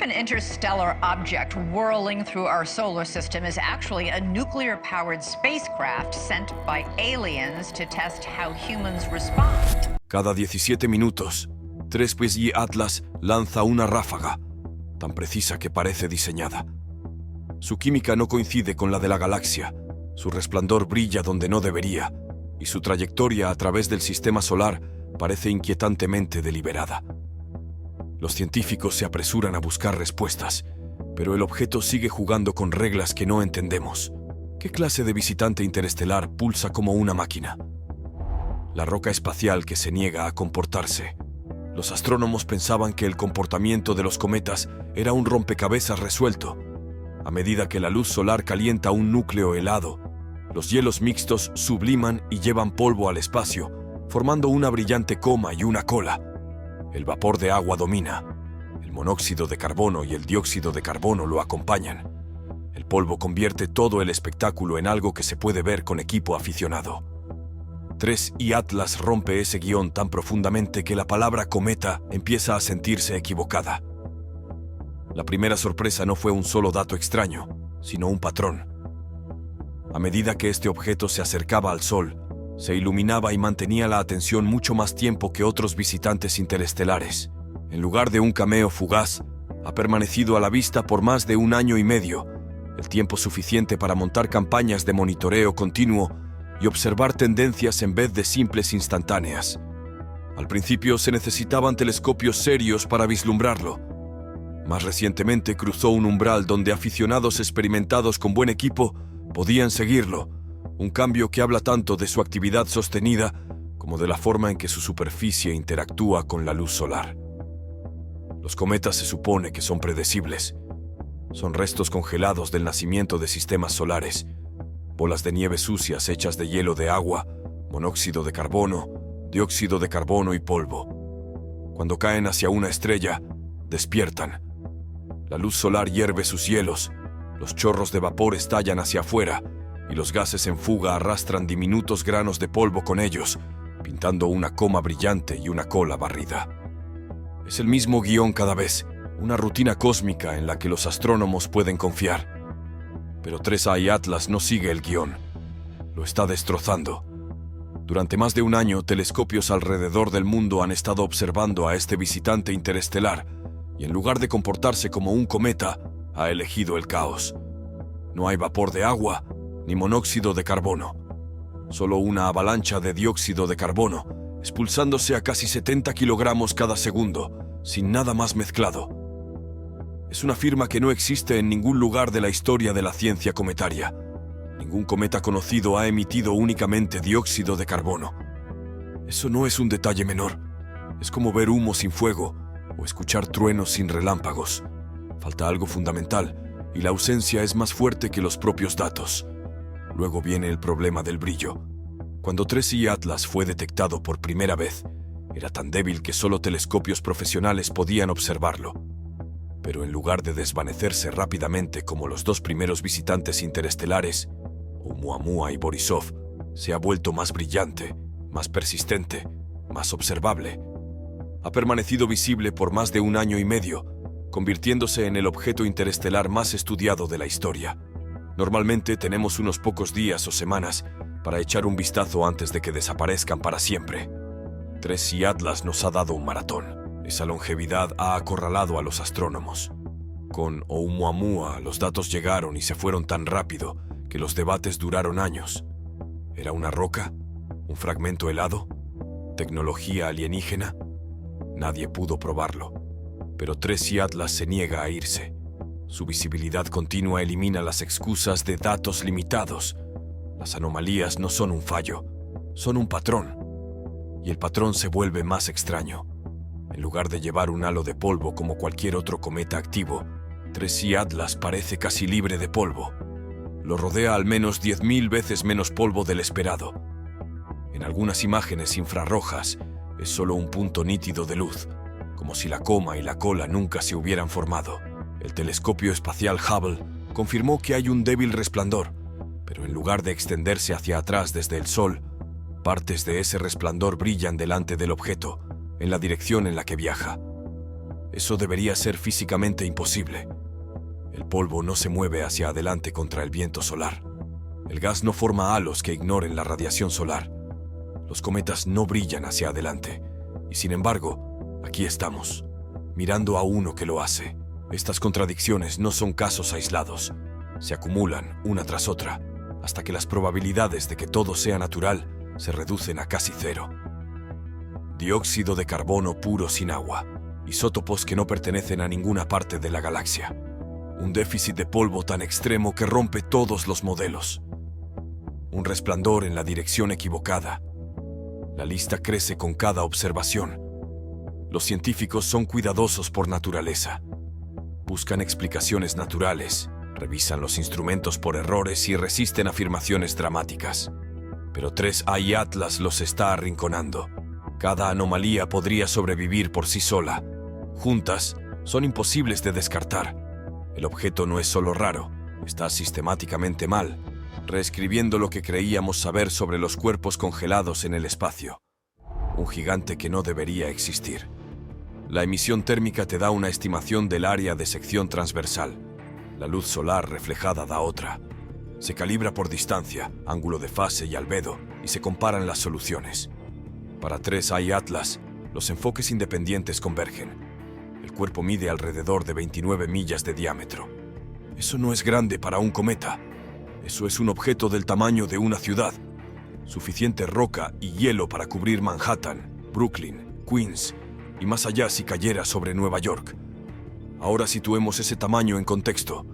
an interstellar object whirling through our solar system is actually a nuclear-powered spacecraft sent by aliens to test how humans respond. Cada 17 minutos, 3PSY Atlas lanza una ráfaga, tan precisa que parece diseñada. Su química no coincide con la de la galaxia, su resplandor brilla donde no debería, y su trayectoria a través del sistema solar parece inquietantemente deliberada. Los científicos se apresuran a buscar respuestas, pero el objeto sigue jugando con reglas que no entendemos. ¿Qué clase de visitante interestelar pulsa como una máquina? La roca espacial que se niega a comportarse. Los astrónomos pensaban que el comportamiento de los cometas era un rompecabezas resuelto. A medida que la luz solar calienta un núcleo helado, los hielos mixtos subliman y llevan polvo al espacio, formando una brillante coma y una cola. El vapor de agua domina. El monóxido de carbono y el dióxido de carbono lo acompañan. El polvo convierte todo el espectáculo en algo que se puede ver con equipo aficionado. 3Y Atlas rompe ese guión tan profundamente que la palabra cometa empieza a sentirse equivocada. La primera sorpresa no fue un solo dato extraño, sino un patrón. A medida que este objeto se acercaba al Sol, se iluminaba y mantenía la atención mucho más tiempo que otros visitantes interestelares. En lugar de un cameo fugaz, ha permanecido a la vista por más de 1 año y medio, el tiempo suficiente para montar campañas de monitoreo continuo y observar tendencias en vez de simples instantáneas. Al principio se necesitaban telescopios serios para vislumbrarlo. Más recientemente cruzó un umbral donde aficionados experimentados con buen equipo podían seguirlo, un cambio que habla tanto de su actividad sostenida como de la forma en que su superficie interactúa con la luz solar. Los cometas se supone que son predecibles. Son restos congelados del nacimiento de sistemas solares, bolas de nieve sucias hechas de hielo de agua, monóxido de carbono, dióxido de carbono y polvo. Cuando caen hacia una estrella, despiertan. La luz solar hierve sus hielos, los chorros de vapor estallan hacia afuera y los gases en fuga arrastran diminutos granos de polvo con ellos, pintando una coma brillante y una cola barrida. Es el mismo guión cada vez, una rutina cósmica en la que los astrónomos pueden confiar. Pero 3Y Atlas no sigue el guión. Lo está destrozando. Durante más de 1 año, telescopios alrededor del mundo han estado observando a este visitante interestelar y en lugar de comportarse como un cometa, ha elegido el caos. No hay vapor de agua ni monóxido de carbono. Solo una avalancha de dióxido de carbono, expulsándose a casi 70 kilogramos cada segundo, sin nada más mezclado. Es una firma que no existe en ningún lugar de la historia de la ciencia cometaria. Ningún cometa conocido ha emitido únicamente dióxido de carbono. Eso no es un detalle menor. Es como ver humo sin fuego o escuchar truenos sin relámpagos. Falta algo fundamental y la ausencia es más fuerte que los propios datos. Luego viene el problema del brillo. Cuando 3Y Atlas fue detectado por primera vez, era tan débil que solo telescopios profesionales podían observarlo. Pero en lugar de desvanecerse rápidamente como los 2 primeros visitantes interestelares, Oumuamua y Borisov, se ha vuelto más brillante, más persistente, más observable. Ha permanecido visible por más de 1 año y medio, convirtiéndose en el objeto interestelar más estudiado de la historia. Normalmente tenemos unos pocos días o semanas para echar un vistazo antes de que desaparezcan para siempre. 3Y Atlas nos ha dado un maratón. Esa longevidad ha acorralado a los astrónomos. Con Oumuamua los datos llegaron y se fueron tan rápido que los debates duraron años. ¿Era una roca? ¿Un fragmento helado? ¿Tecnología alienígena? Nadie pudo probarlo. Pero 3Y Atlas se niega a irse. Su visibilidad continua elimina las excusas de datos limitados. Las anomalías no son un fallo, son un patrón. Y el patrón se vuelve más extraño. En lugar de llevar un halo de polvo como cualquier otro cometa activo, 3Y Atlas parece casi libre de polvo. Lo rodea al menos 10.000 veces menos polvo del esperado. En algunas imágenes infrarrojas es solo un punto nítido de luz, como si la coma y la cola nunca se hubieran formado. El telescopio espacial Hubble confirmó que hay un débil resplandor, pero en lugar de extenderse hacia atrás desde el Sol, partes de ese resplandor brillan delante del objeto, en la dirección en la que viaja. Eso debería ser físicamente imposible. El polvo no se mueve hacia adelante contra el viento solar. El gas no forma halos que ignoren la radiación solar. Los cometas no brillan hacia adelante. Y sin embargo, aquí estamos, mirando a uno que lo hace. Estas contradicciones no son casos aislados. Se acumulan una tras otra, hasta que las probabilidades de que todo sea natural se reducen a casi cero. Dióxido de carbono puro sin agua. Isótopos que no pertenecen a ninguna parte de la galaxia. Un déficit de polvo tan extremo que rompe todos los modelos. Un resplandor en la dirección equivocada. La lista crece con cada observación. Los científicos son cuidadosos por naturaleza. Buscan explicaciones naturales, revisan los instrumentos por errores y resisten afirmaciones dramáticas. Pero 3I Atlas los está arrinconando. Cada anomalía podría sobrevivir por sí sola. Juntas, son imposibles de descartar. El objeto no es solo raro, está sistemáticamente mal, reescribiendo lo que creíamos saber sobre los cuerpos congelados en el espacio. Un gigante que no debería existir. La emisión térmica te da una estimación del área de sección transversal. La luz solar reflejada da otra. Se calibra por distancia, ángulo de fase y albedo, y se comparan las soluciones. Para 3I Atlas, los enfoques independientes convergen. El cuerpo mide alrededor de 29 millas de diámetro. Eso no es grande para un cometa. Eso es un objeto del tamaño de una ciudad. Suficiente roca y hielo para cubrir Manhattan, Brooklyn, Queens y más allá si cayera sobre Nueva York. Ahora situemos ese tamaño en contexto.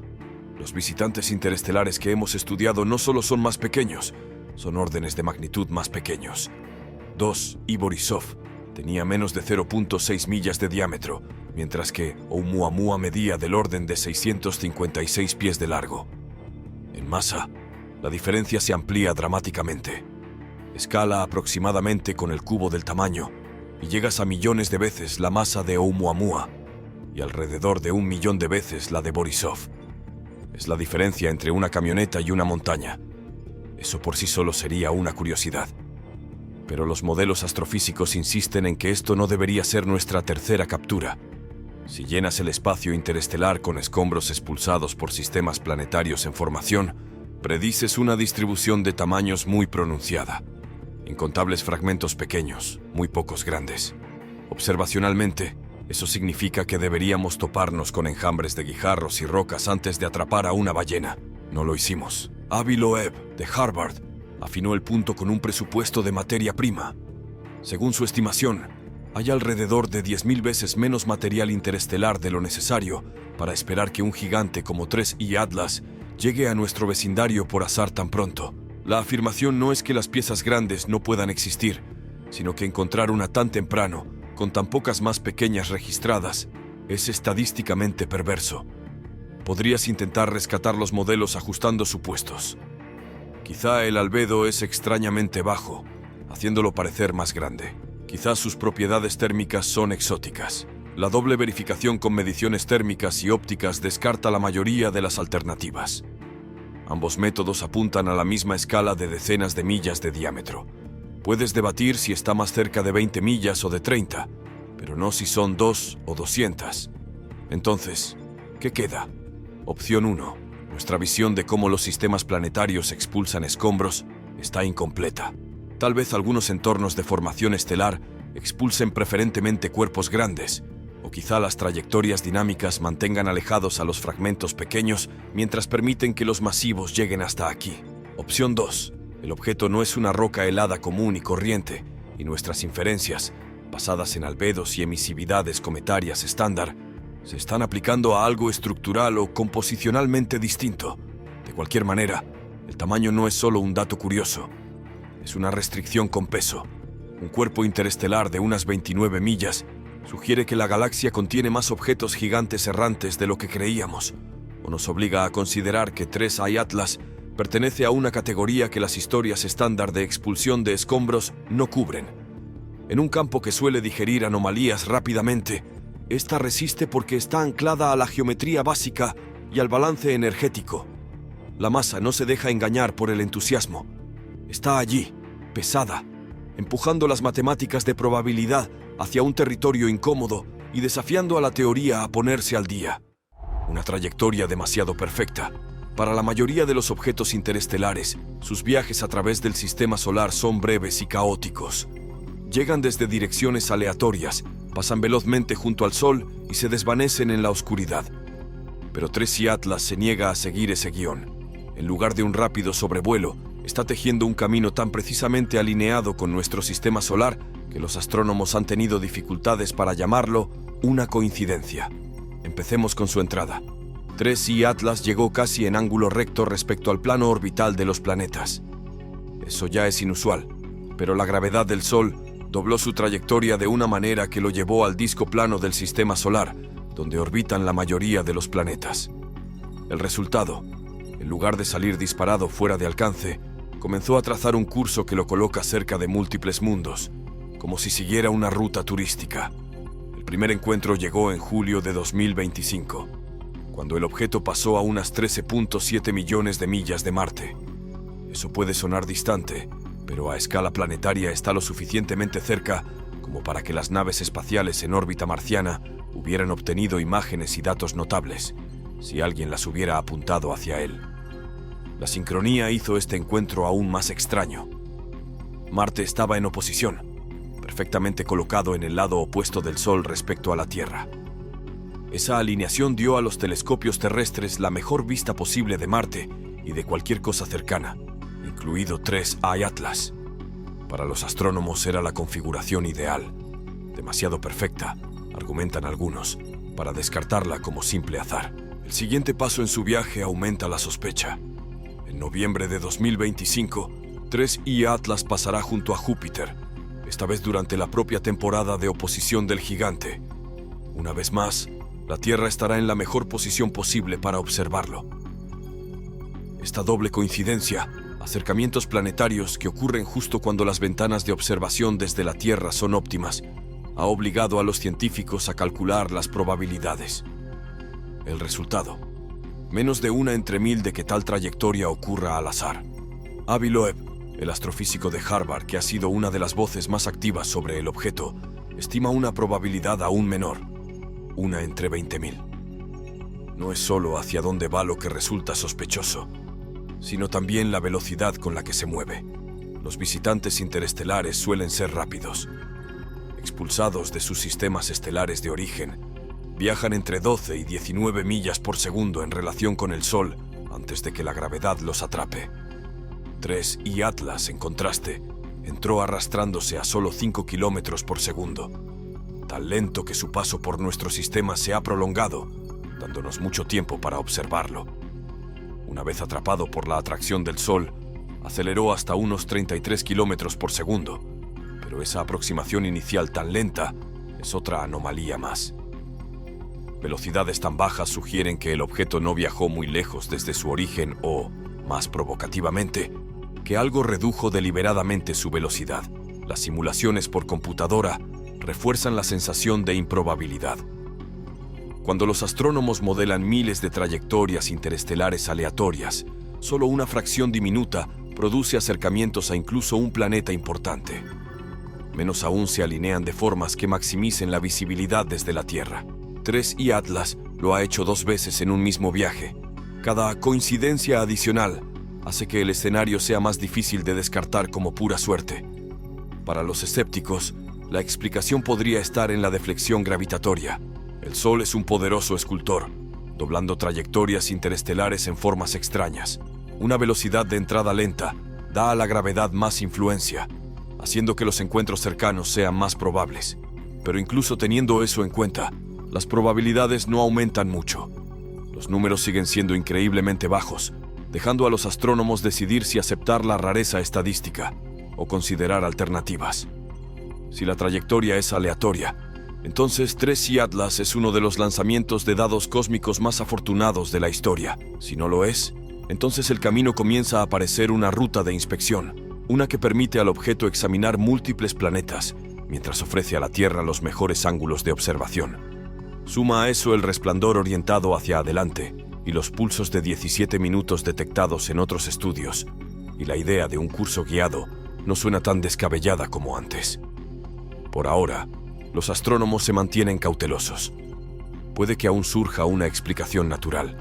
Los visitantes interestelares que hemos estudiado no solo son más pequeños, son órdenes de magnitud más pequeños. 2I Borisov tenía menos de 0.6 millas de diámetro, mientras que Oumuamua medía del orden de 656 pies de largo. En masa, la diferencia se amplía dramáticamente. Escala aproximadamente con el cubo del tamaño y llegas a millones de veces la masa de Oumuamua y alrededor de 1 millón de veces la de Borisov. Es la diferencia entre una camioneta y una montaña. Eso por sí solo sería una curiosidad. Pero los modelos astrofísicos insisten en que esto no debería ser nuestra tercera captura. Si llenas el espacio interestelar con escombros expulsados por sistemas planetarios en formación, predices una distribución de tamaños muy pronunciada. Incontables fragmentos pequeños, muy pocos grandes. Observacionalmente, eso significa que deberíamos toparnos con enjambres de guijarros y rocas antes de atrapar a una ballena. No lo hicimos. Avi Loeb, de Harvard, afinó el punto con un presupuesto de materia prima. Según su estimación, hay alrededor de 10.000 veces menos material interestelar de lo necesario para esperar que un gigante como 3I Atlas llegue a nuestro vecindario por azar tan pronto. La afirmación no es que las piezas grandes no puedan existir, sino que encontrar una tan temprano, con tan pocas más pequeñas registradas, es estadísticamente perverso. Podrías intentar rescatar los modelos ajustando supuestos. Quizá el albedo es extrañamente bajo, haciéndolo parecer más grande. Quizá sus propiedades térmicas son exóticas. La doble verificación con mediciones térmicas y ópticas descarta la mayoría de las alternativas. Ambos métodos apuntan a la misma escala de decenas de millas de diámetro. Puedes debatir si está más cerca de 20 millas o de 30, pero no si son 2 o 200. Entonces, ¿qué queda? Opción 1. Nuestra visión de cómo los sistemas planetarios expulsan escombros está incompleta. Tal vez algunos entornos de formación estelar expulsen preferentemente cuerpos grandes, o quizá las trayectorias dinámicas mantengan alejados a los fragmentos pequeños mientras permiten que los masivos lleguen hasta aquí. Opción 2. El objeto no es una roca helada común y corriente, y nuestras inferencias, basadas en albedos y emisividades cometarias estándar, se están aplicando a algo estructural o composicionalmente distinto. De cualquier manera, el tamaño no es solo un dato curioso. Es una restricción con peso. Un cuerpo interestelar de unas 29 millas sugiere que la galaxia contiene más objetos gigantes errantes de lo que creíamos, o nos obliga a considerar que 3I Atlas pertenece a una categoría que las historias estándar de expulsión de escombros no cubren. En un campo que suele digerir anomalías rápidamente, esta resiste porque está anclada a la geometría básica y al balance energético. La masa no se deja engañar por el entusiasmo. Está allí, pesada, empujando las matemáticas de probabilidad hacia un territorio incómodo y desafiando a la teoría a ponerse al día. Una trayectoria demasiado perfecta. Para la mayoría de los objetos interestelares, sus viajes a través del sistema solar son breves y caóticos. Llegan desde direcciones aleatorias, pasan velozmente junto al Sol y se desvanecen en la oscuridad. Pero 3i Atlas se niega a seguir ese guión. En lugar de un rápido sobrevuelo, está tejiendo un camino tan precisamente alineado con nuestro sistema solar que los astrónomos han tenido dificultades para llamarlo una coincidencia. Empecemos con su entrada. 3i Atlas llegó casi en ángulo recto respecto al plano orbital de los planetas. Eso ya es inusual, pero la gravedad del Sol dobló su trayectoria de una manera que lo llevó al disco plano del sistema solar, donde orbitan la mayoría de los planetas. El resultado, en lugar de salir disparado fuera de alcance, comenzó a trazar un curso que lo coloca cerca de múltiples mundos, como si siguiera una ruta turística. El primer encuentro llegó en julio de 2025, cuando el objeto pasó a unas 13.7 millones de millas de Marte. Eso puede sonar distante, pero a escala planetaria está lo suficientemente cerca como para que las naves espaciales en órbita marciana hubieran obtenido imágenes y datos notables, si alguien las hubiera apuntado hacia él. La sincronía hizo este encuentro aún más extraño. Marte estaba en oposición, perfectamente colocado en el lado opuesto del Sol respecto a la Tierra. Esa alineación dio a los telescopios terrestres la mejor vista posible de Marte y de cualquier cosa cercana, incluido 3i Atlas. Para los astrónomos era la configuración ideal, demasiado perfecta, argumentan algunos, para descartarla como simple azar. El siguiente paso en su viaje aumenta la sospecha. En noviembre de 2025, 3i Atlas pasará junto a Júpiter, esta vez durante la propia temporada de oposición del gigante. Una vez más, la Tierra estará en la mejor posición posible para observarlo. Esta doble coincidencia, acercamientos planetarios que ocurren justo cuando las ventanas de observación desde la Tierra son óptimas, ha obligado a los científicos a calcular las probabilidades. El resultado: menos de 1 entre 1000 de que tal trayectoria ocurra al azar. Avi Loeb, el astrofísico de Harvard que ha sido una de las voces más activas sobre el objeto, estima una probabilidad aún menor, 1 entre 20.000. No es solo hacia dónde va lo que resulta sospechoso, sino también la velocidad con la que se mueve. Los visitantes interestelares suelen ser rápidos. Expulsados de sus sistemas estelares de origen, viajan entre 12 y 19 millas por segundo en relación con el Sol antes de que la gravedad los atrape. 3i Atlas, en contraste, entró arrastrándose a solo 5 kilómetros por segundo, tan lento que su paso por nuestro sistema se ha prolongado, dándonos mucho tiempo para observarlo. Una vez atrapado por la atracción del Sol, aceleró hasta unos 33 kilómetros por segundo, pero esa aproximación inicial tan lenta es otra anomalía más. Velocidades tan bajas sugieren que el objeto no viajó muy lejos desde su origen o, más provocativamente, que algo redujo deliberadamente su velocidad. Las simulaciones por computadora refuerzan la sensación de improbabilidad. Cuando los astrónomos modelan miles de trayectorias interestelares aleatorias, solo una fracción diminuta produce acercamientos a incluso un planeta importante. Menos aún se alinean de formas que maximicen la visibilidad desde la Tierra. 3i Atlas lo ha hecho 2 veces en un mismo viaje. Cada coincidencia adicional hace que el escenario sea más difícil de descartar como pura suerte. Para los escépticos, la explicación podría estar en la deflexión gravitatoria. El Sol es un poderoso escultor, doblando trayectorias interestelares en formas extrañas. Una velocidad de entrada lenta da a la gravedad más influencia, haciendo que los encuentros cercanos sean más probables. Pero incluso teniendo eso en cuenta, las probabilidades no aumentan mucho. Los números siguen siendo increíblemente bajos, dejando a los astrónomos decidir si aceptar la rareza estadística o considerar alternativas. Si la trayectoria es aleatoria, entonces 3i Atlas es uno de los lanzamientos de dados cósmicos más afortunados de la historia. Si no lo es, entonces el camino comienza a parecer una ruta de inspección, una que permite al objeto examinar múltiples planetas, mientras ofrece a la Tierra los mejores ángulos de observación. Suma a eso el resplandor orientado hacia adelante y los pulsos de 17 minutos detectados en otros estudios, y la idea de un curso guiado no suena tan descabellada como antes. Por ahora, los astrónomos se mantienen cautelosos. Puede que aún surja una explicación natural,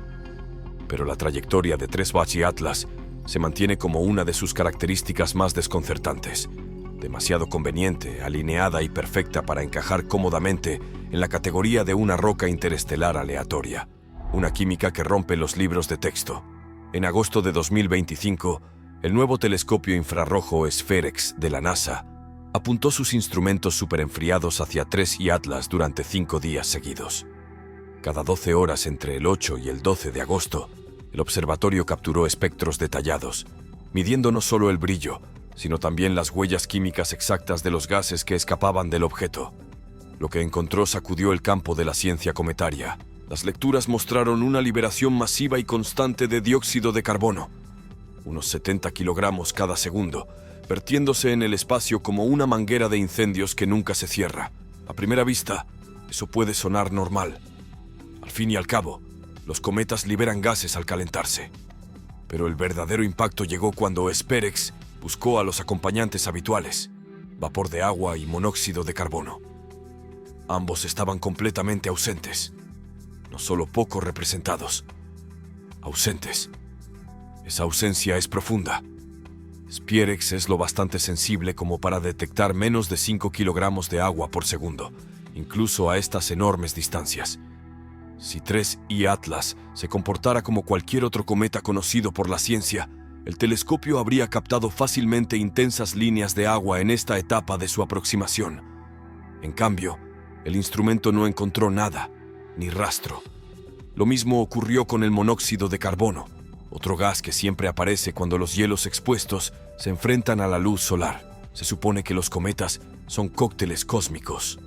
pero la trayectoria de 3 y Atlas se mantiene como una de sus características más desconcertantes, demasiado conveniente, alineada y perfecta para encajar cómodamente en la categoría de una roca interestelar aleatoria, una química que rompe los libros de texto. En agosto de 2025, el nuevo telescopio infrarrojo SPHEREX de la NASA apuntó sus instrumentos superenfriados hacia 3 y Atlas durante 5 días seguidos. Cada 12 horas entre el 8 y el 12 de agosto, el observatorio capturó espectros detallados, midiendo no solo el brillo, sino también las huellas químicas exactas de los gases que escapaban del objeto. Lo que encontró sacudió el campo de la ciencia cometaria. Las lecturas mostraron una liberación masiva y constante de dióxido de carbono, unos 70 kilogramos cada segundo, vertiéndose en el espacio como una manguera de incendios que nunca se cierra. A primera vista, eso puede sonar normal. Al fin y al cabo, los cometas liberan gases al calentarse. Pero el verdadero impacto llegó cuando SPHEREX buscó a los acompañantes habituales, vapor de agua y monóxido de carbono. Ambos estaban completamente ausentes, no solo poco representados, ausentes. Esa ausencia es profunda. SPHEREX es lo bastante sensible como para detectar menos de 5 kilogramos de agua por segundo, incluso a estas enormes distancias. Si 3 y Atlas se comportara como cualquier otro cometa conocido por la ciencia, el telescopio habría captado fácilmente intensas líneas de agua en esta etapa de su aproximación. En cambio, el instrumento no encontró nada, ni rastro. Lo mismo ocurrió con el monóxido de carbono, otro gas que siempre aparece cuando los hielos expuestos se enfrentan a la luz solar. Se supone que los cometas son cócteles cósmicos.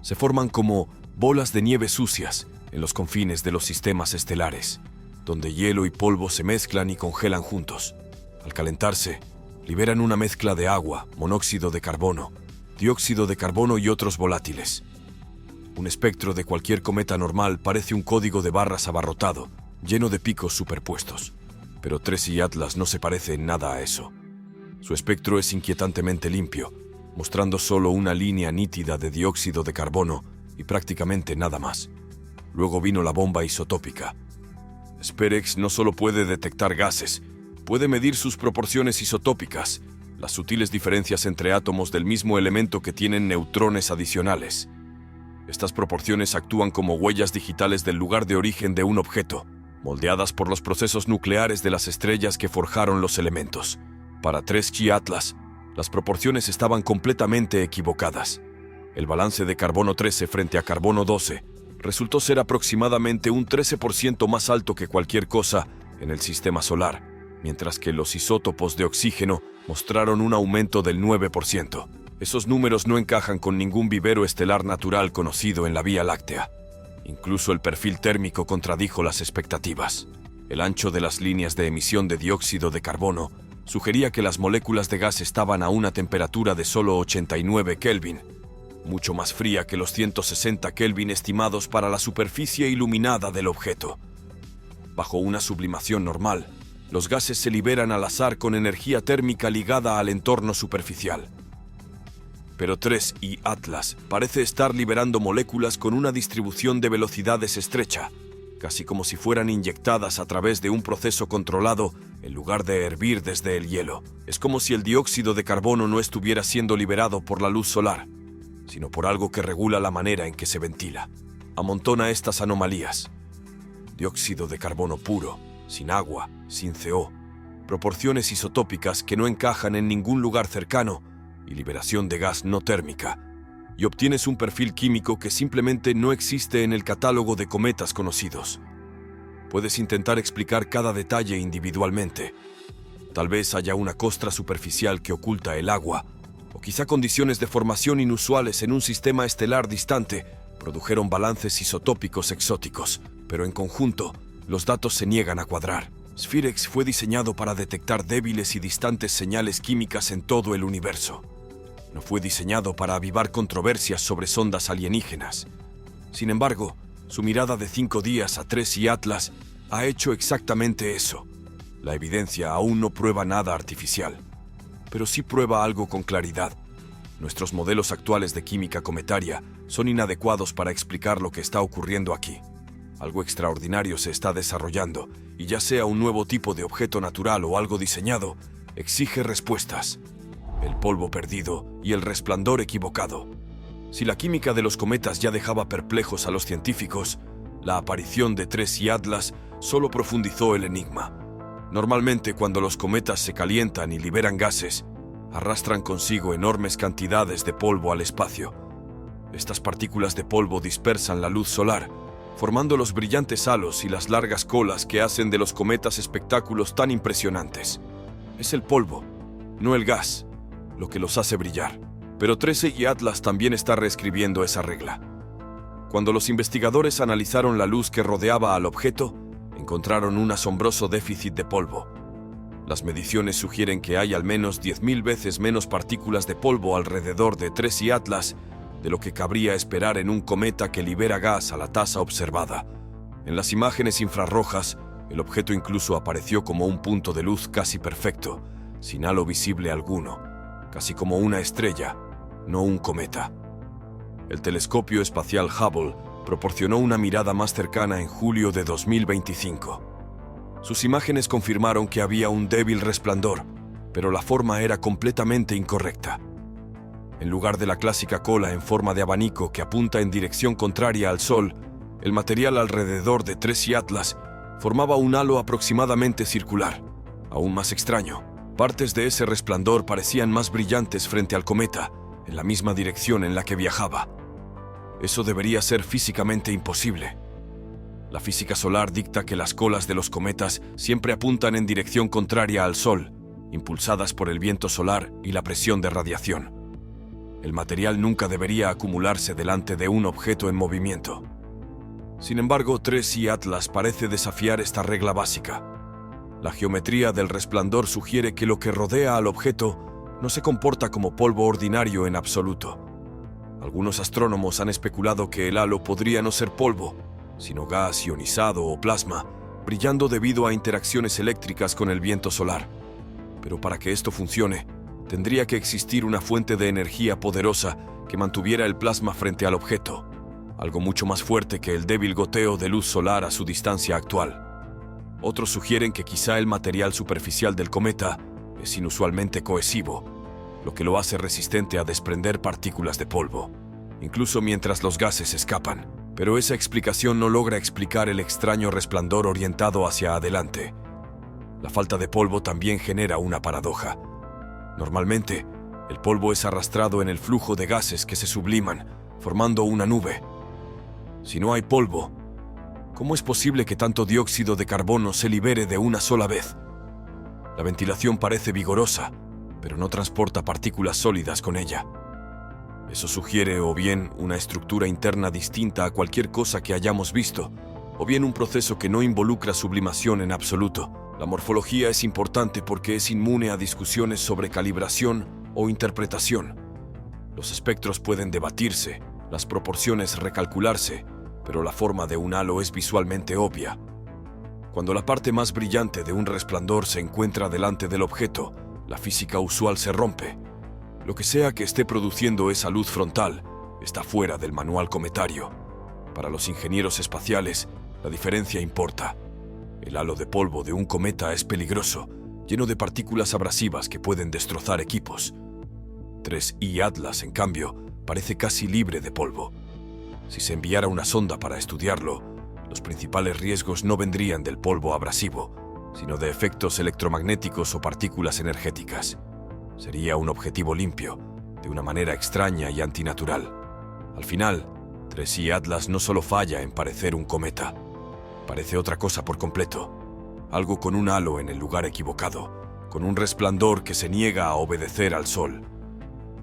Se forman como bolas de nieve sucias en los confines de los sistemas estelares, donde hielo y polvo se mezclan y congelan juntos. Al calentarse, liberan una mezcla de agua, monóxido de carbono, dióxido de carbono y otros volátiles. Un espectro de cualquier cometa normal parece un código de barras abarrotado, lleno de picos superpuestos. Pero 3 y Atlas no se parece en nada a eso. Su espectro es inquietantemente limpio, mostrando solo una línea nítida de dióxido de carbono y prácticamente nada más. Luego vino la bomba isotópica. SPHEREX no solo puede detectar gases, puede medir sus proporciones isotópicas, las sutiles diferencias entre átomos del mismo elemento que tienen neutrones adicionales. Estas proporciones actúan como huellas digitales del lugar de origen de un objeto, moldeadas por los procesos nucleares de las estrellas que forjaron los elementos. Para 3 y Atlas, las proporciones estaban completamente equivocadas. El balance de carbono 13 frente a carbono 12 resultó ser aproximadamente un 13% más alto que cualquier cosa en el sistema solar, mientras que los isótopos de oxígeno mostraron un aumento del 9%. Esos números no encajan con ningún vivero estelar natural conocido en la Vía Láctea. Incluso el perfil térmico contradijo las expectativas. El ancho de las líneas de emisión de dióxido de carbono sugería que las moléculas de gas estaban a una temperatura de solo 89 Kelvin, mucho más fría que los 160 Kelvin estimados para la superficie iluminada del objeto. Bajo una sublimación normal, los gases se liberan al azar con energía térmica ligada al entorno superficial. Pero 3 y Atlas parece estar liberando moléculas con una distribución de velocidades estrecha, casi como si fueran inyectadas a través de un proceso controlado en lugar de hervir desde el hielo. Es como si el dióxido de carbono no estuviera siendo liberado por la luz solar, sino por algo que regula la manera en que se ventila. Amontona estas anomalías. Dióxido de carbono puro, sin agua, sin CO, proporciones isotópicas que no encajan en ningún lugar cercano y liberación de gas no térmica, y obtienes un perfil químico que simplemente no existe en el catálogo de cometas conocidos. Puedes intentar explicar cada detalle individualmente. Tal vez haya una costra superficial que oculta el agua, o quizá condiciones de formación inusuales en un sistema estelar distante produjeron balances isotópicos exóticos, pero en conjunto, los datos se niegan a cuadrar. SPHEREX fue diseñado para detectar débiles y distantes señales químicas en todo el universo. No fue diseñado para avivar controversias sobre sondas alienígenas. Sin embargo, su mirada de 5 días a 3 y Atlas ha hecho exactamente eso. La evidencia aún no prueba nada artificial, pero sí prueba algo con claridad. Nuestros modelos actuales de química cometaria son inadecuados para explicar lo que está ocurriendo aquí. Algo extraordinario se está desarrollando, y ya sea un nuevo tipo de objeto natural o algo diseñado, exige respuestas. El polvo perdido y el resplandor equivocado. Si la química de los cometas ya dejaba perplejos a los científicos, la aparición de TRES y Atlas solo profundizó el enigma. Normalmente, cuando los cometas se calientan y liberan gases, arrastran consigo enormes cantidades de polvo al espacio. Estas partículas de polvo dispersan la luz solar, formando los brillantes halos y las largas colas que hacen de los cometas espectáculos tan impresionantes. Es el polvo, no el gas, lo que los hace brillar. Pero TRES y Atlas también está reescribiendo esa regla. Cuando los investigadores analizaron la luz que rodeaba al objeto, encontraron un asombroso déficit de polvo. Las mediciones sugieren que hay al menos 10.000 veces menos partículas de polvo alrededor de TRES y Atlas de lo que cabría esperar en un cometa que libera gas a la tasa observada. En las imágenes infrarrojas, el objeto incluso apareció como un punto de luz casi perfecto, sin halo visible alguno, casi como una estrella, no un cometa. El telescopio espacial Hubble proporcionó una mirada más cercana en julio de 2025. Sus imágenes confirmaron que había un débil resplandor, pero la forma era completamente incorrecta. En lugar de la clásica cola en forma de abanico que apunta en dirección contraria al Sol, el material alrededor de TRES y Atlas formaba un halo aproximadamente circular. Aún más extraño, partes de ese resplandor parecían más brillantes frente al cometa, en la misma dirección en la que viajaba. Eso debería ser físicamente imposible. La física solar dicta que las colas de los cometas siempre apuntan en dirección contraria al Sol, impulsadas por el viento solar y la presión de radiación. El material nunca debería acumularse delante de un objeto en movimiento. Sin embargo, TRES y Atlas parece desafiar esta regla básica. La geometría del resplandor sugiere que lo que rodea al objeto no se comporta como polvo ordinario en absoluto. Algunos astrónomos han especulado que el halo podría no ser polvo, sino gas ionizado o plasma, brillando debido a interacciones eléctricas con el viento solar. Pero para que esto funcione, tendría que existir una fuente de energía poderosa que mantuviera el plasma frente al objeto, algo mucho más fuerte que el débil goteo de luz solar a su distancia actual. Otros sugieren que quizá el material superficial del cometa es inusualmente cohesivo, lo que lo hace resistente a desprender partículas de polvo, incluso mientras los gases escapan. Pero esa explicación no logra explicar el extraño resplandor orientado hacia adelante. La falta de polvo también genera una paradoja. Normalmente, el polvo es arrastrado en el flujo de gases que se subliman, formando una nube. Si no hay polvo, ¿cómo es posible que tanto dióxido de carbono se libere de una sola vez? La ventilación parece vigorosa, pero no transporta partículas sólidas con ella. Eso sugiere o bien una estructura interna distinta a cualquier cosa que hayamos visto, o bien un proceso que no involucra sublimación en absoluto. La morfología es importante porque es inmune a discusiones sobre calibración o interpretación. Los espectros pueden debatirse, las proporciones recalcularse, pero la forma de un halo es visualmente obvia. Cuando la parte más brillante de un resplandor se encuentra delante del objeto, la física usual se rompe. Lo que sea que esté produciendo esa luz frontal está fuera del manual cometario. Para los ingenieros espaciales, la diferencia importa. El halo de polvo de un cometa es peligroso, lleno de partículas abrasivas que pueden destrozar equipos. TRES y Atlas, en cambio, parece casi libre de polvo. Si se enviara una sonda para estudiarlo, los principales riesgos no vendrían del polvo abrasivo, sino de efectos electromagnéticos o partículas energéticas. Sería un objetivo limpio, de una manera extraña y antinatural. Al final, TRES y Atlas no solo falla en parecer un cometa, parece otra cosa por completo. Algo con un halo en el lugar equivocado, con un resplandor que se niega a obedecer al Sol.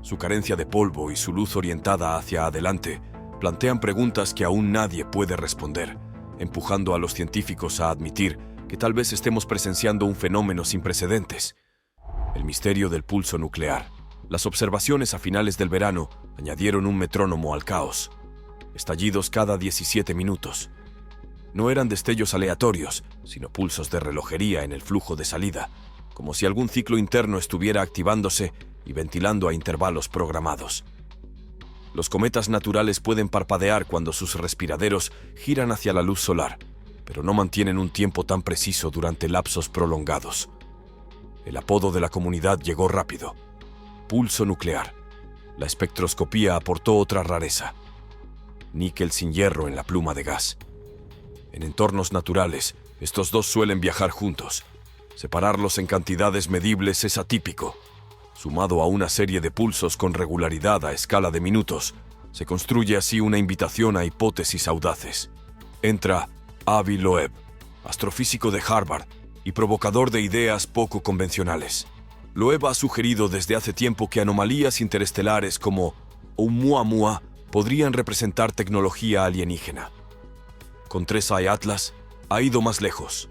Su carencia de polvo y su luz orientada hacia adelante plantean preguntas que aún nadie puede responder, empujando a los científicos a admitir que tal vez estemos presenciando un fenómeno sin precedentes. El misterio del pulso nuclear. Las observaciones a finales del verano añadieron un metrónomo al caos. Estallidos cada 17 minutos. No eran destellos aleatorios, sino pulsos de relojería en el flujo de salida, como si algún ciclo interno estuviera activándose y ventilando a intervalos programados. Los cometas naturales pueden parpadear cuando sus respiraderos giran hacia la luz solar, pero no mantienen un tiempo tan preciso durante lapsos prolongados. El apodo de la comunidad llegó rápido: pulso nuclear. La espectroscopía aportó otra rareza: níquel sin hierro en la pluma de gas. En entornos naturales, estos dos suelen viajar juntos. Separarlos en cantidades medibles es atípico. Sumado a una serie de pulsos con regularidad a escala de minutos, se construye así una invitación a hipótesis audaces. Entra Avi Loeb, astrofísico de Harvard y provocador de ideas poco convencionales. Loeb ha sugerido desde hace tiempo que anomalías interestelares como Oumuamua podrían representar tecnología alienígena. Con 3i Atlas ha ido más lejos.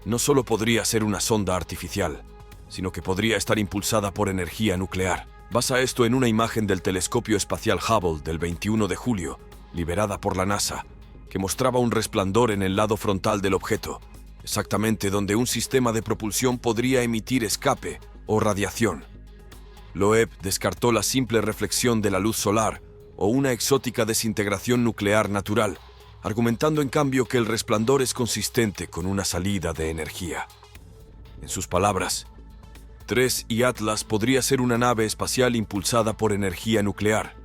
No solo podría ser una sonda artificial, sino que podría estar impulsada por energía nuclear. Basa esto en una imagen del telescopio espacial Hubble del 21 de julio, liberada por la NASA, que mostraba un resplandor en el lado frontal del objeto, exactamente donde un sistema de propulsión podría emitir escape o radiación. Loeb descartó la simple reflexión de la luz solar o una exótica desintegración nuclear natural, argumentando en cambio que el resplandor es consistente con una salida de energía. En sus palabras, 3i Atlas podría ser una nave espacial impulsada por energía nuclear,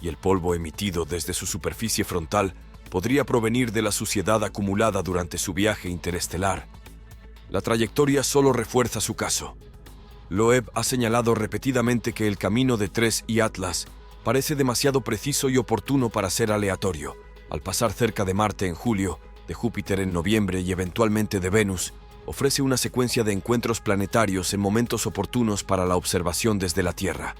y el polvo emitido desde su superficie frontal podría provenir de la suciedad acumulada durante su viaje interestelar. La trayectoria solo refuerza su caso. Loeb ha señalado repetidamente que el camino de 3i Atlas parece demasiado preciso y oportuno para ser aleatorio. Al pasar cerca de Marte en julio, de Júpiter en noviembre y eventualmente de Venus, ofrece una secuencia de encuentros planetarios en momentos oportunos para la observación desde la Tierra.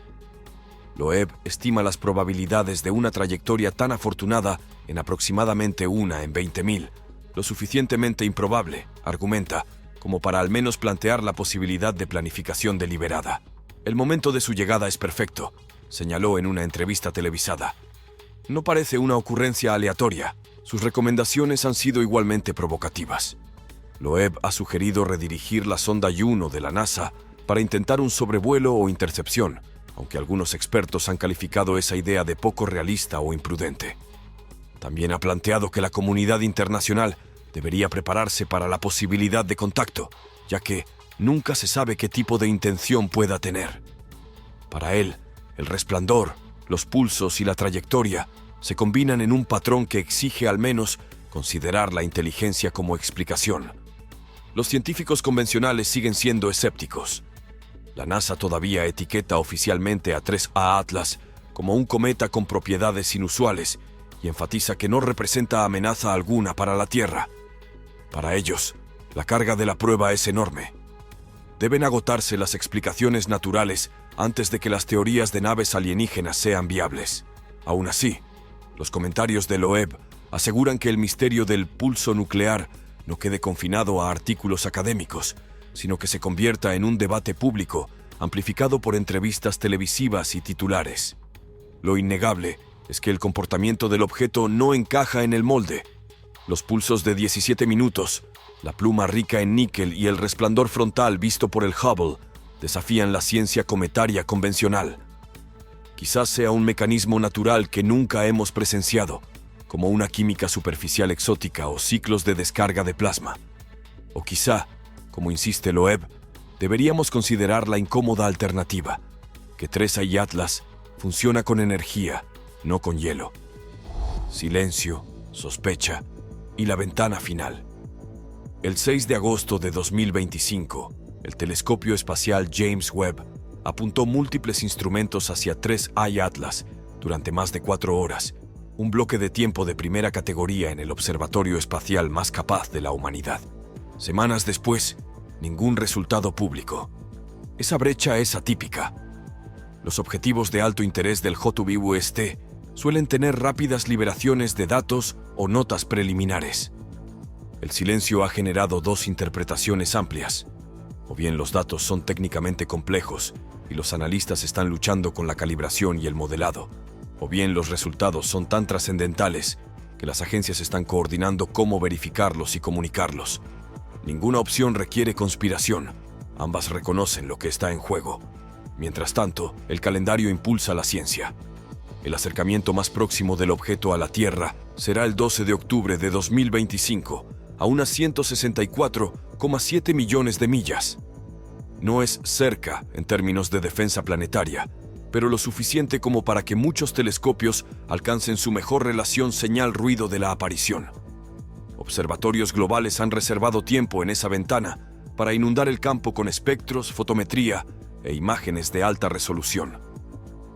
Loeb estima las probabilidades de una trayectoria tan afortunada en aproximadamente 1 en 20.000, lo suficientemente improbable, argumenta, como para al menos plantear la posibilidad de planificación deliberada. El momento de su llegada es perfecto, señaló en una entrevista televisada. No parece una ocurrencia aleatoria. Sus recomendaciones han sido igualmente provocativas. Loeb ha sugerido redirigir la sonda Juno de la NASA para intentar un sobrevuelo o intercepción, aunque algunos expertos han calificado esa idea de poco realista o imprudente. También ha planteado que la comunidad internacional debería prepararse para la posibilidad de contacto, ya que nunca se sabe qué tipo de intención pueda tener. Para él, el resplandor, los pulsos y la trayectoria se combinan en un patrón que exige al menos considerar la inteligencia como explicación. Los científicos convencionales siguen siendo escépticos. La NASA todavía etiqueta oficialmente a 3i Atlas como un cometa con propiedades inusuales y enfatiza que no representa amenaza alguna para la Tierra. Para ellos, la carga de la prueba es enorme. Deben agotarse las explicaciones naturales antes de que las teorías de naves alienígenas sean viables. Aún así, los comentarios de Loeb aseguran que el misterio del pulso nuclear no quede confinado a artículos académicos, sino que se convierta en un debate público, amplificado por entrevistas televisivas y titulares. Lo innegable es que el comportamiento del objeto no encaja en el molde. Los pulsos de 17 minutos, la pluma rica en níquel y el resplandor frontal visto por el Hubble desafían la ciencia cometaria convencional. Quizás sea un mecanismo natural que nunca hemos presenciado, como una química superficial exótica o ciclos de descarga de plasma. O quizá, como insiste Loeb, deberíamos considerar la incómoda alternativa, que 3i Atlas funciona con energía, no con hielo. Silencio, sospecha y la ventana final. El 6 de agosto de 2025, el telescopio espacial James Webb apuntó múltiples instrumentos hacia 3i Atlas durante más de 4 horas, un bloque de tiempo de primera categoría en el observatorio espacial más capaz de la humanidad. Semanas después, ningún resultado público. Esa brecha es atípica. Los objetivos de alto interés del JWST suelen tener rápidas liberaciones de datos o notas preliminares. El silencio ha generado dos interpretaciones amplias. O bien los datos son técnicamente complejos y los analistas están luchando con la calibración y el modelado, o bien los resultados son tan trascendentales que las agencias están coordinando cómo verificarlos y comunicarlos. Ninguna opción requiere conspiración. Ambas reconocen lo que está en juego. Mientras tanto, el calendario impulsa la ciencia. El acercamiento más próximo del objeto a la Tierra será el 12 de octubre de 2025, a unas 164,7 millones de millas. No es cerca en términos de defensa planetaria, pero lo suficiente como para que muchos telescopios alcancen su mejor relación señal-ruido de la aparición. Observatorios globales han reservado tiempo en esa ventana para inundar el campo con espectros, fotometría e imágenes de alta resolución.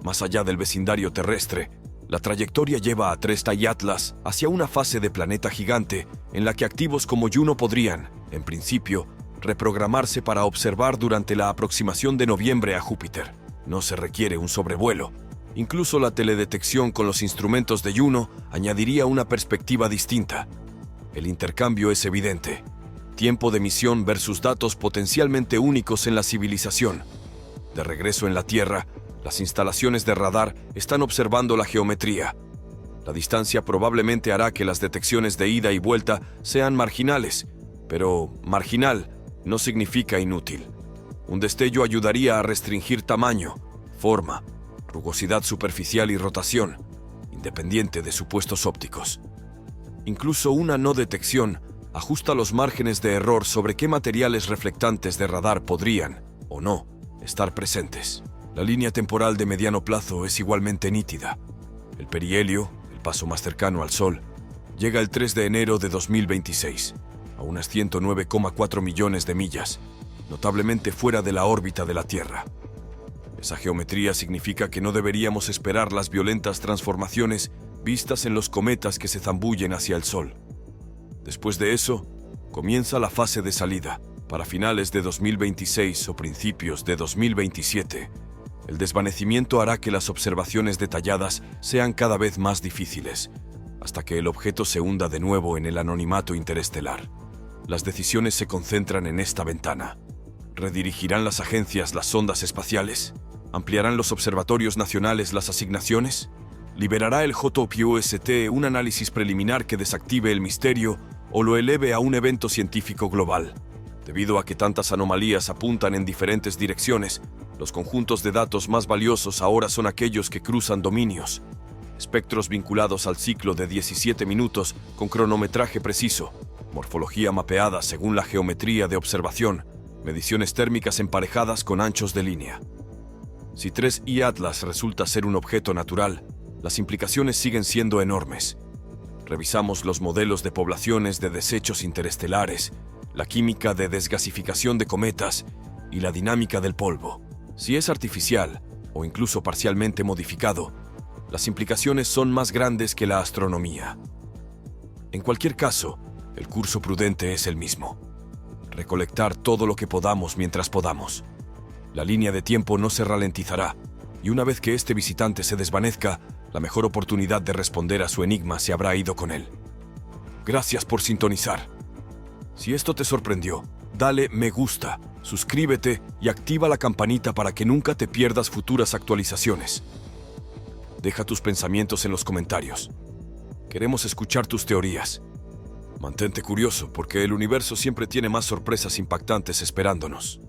Más allá del vecindario terrestre, la trayectoria lleva a Tresta y Atlas hacia una fase de planeta gigante en la que activos como Juno podrían, en principio, reprogramarse para observar durante la aproximación de noviembre a Júpiter. No se requiere un sobrevuelo. Incluso la teledetección con los instrumentos de Juno añadiría una perspectiva distinta. El intercambio es evidente. Tiempo de misión versus datos potencialmente únicos en la civilización. De regreso en la Tierra, las instalaciones de radar están observando la geometría. La distancia probablemente hará que las detecciones de ida y vuelta sean marginales, pero marginal no significa inútil. Un destello ayudaría a restringir tamaño, forma, rugosidad superficial y rotación, independiente de supuestos ópticos. Incluso una no detección ajusta los márgenes de error sobre qué materiales reflectantes de radar podrían, o no, estar presentes. La línea temporal de mediano plazo es igualmente nítida. El perihelio, el paso más cercano al Sol, llega el 3 de enero de 2026, a unas 109,4 millones de millas, notablemente fuera de la órbita de la Tierra. Esa geometría significa que no deberíamos esperar las violentas transformaciones vistas en los cometas que se zambullen hacia el Sol. Después de eso, comienza la fase de salida. Para finales de 2026 o principios de 2027, el desvanecimiento hará que las observaciones detalladas sean cada vez más difíciles, hasta que el objeto se hunda de nuevo en el anonimato interestelar. Las decisiones se concentran en esta ventana. ¿Redirigirán las agencias las sondas espaciales? ¿Ampliarán los observatorios nacionales las asignaciones? ¿Liberará el JPUST un análisis preliminar que desactive el misterio o lo eleve a un evento científico global? Debido a que tantas anomalías apuntan en diferentes direcciones, los conjuntos de datos más valiosos ahora son aquellos que cruzan dominios. Espectros vinculados al ciclo de 17 minutos con cronometraje preciso, morfología mapeada según la geometría de observación, mediciones térmicas emparejadas con anchos de línea. Si 3I Atlas resulta ser un objeto natural, las implicaciones siguen siendo enormes. Revisamos los modelos de poblaciones de desechos interestelares, la química de desgasificación de cometas y la dinámica del polvo. Si es artificial o incluso parcialmente modificado, las implicaciones son más grandes que la astronomía. En cualquier caso, el curso prudente es el mismo. Recolectar todo lo que podamos mientras podamos. La línea de tiempo no se ralentizará, y una vez que este visitante se desvanezca, la mejor oportunidad de responder a su enigma se habrá ido con él. Gracias por sintonizar. Si esto te sorprendió, dale me gusta, suscríbete y activa la campanita para que nunca te pierdas futuras actualizaciones. Deja tus pensamientos en los comentarios. Queremos escuchar tus teorías. Mantente curioso porque el universo siempre tiene más sorpresas impactantes esperándonos.